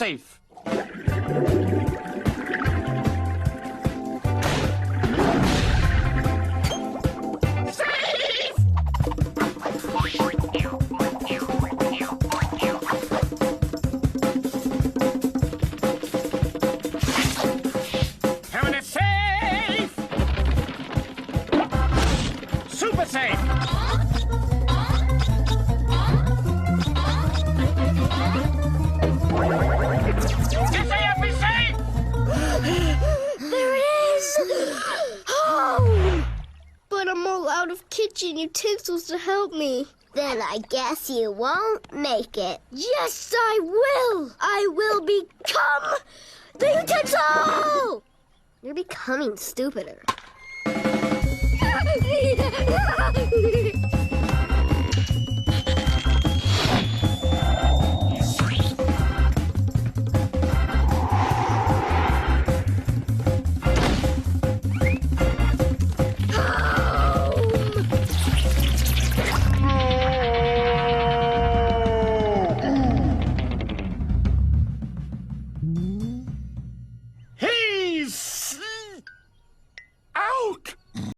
safe. Permanent safe! Super safe! There it is! Oh! But I'm all out of kitchen utensils to help me. Then I guess you won't make it. Yes, I will! I will become the utensil! You're becoming stupider.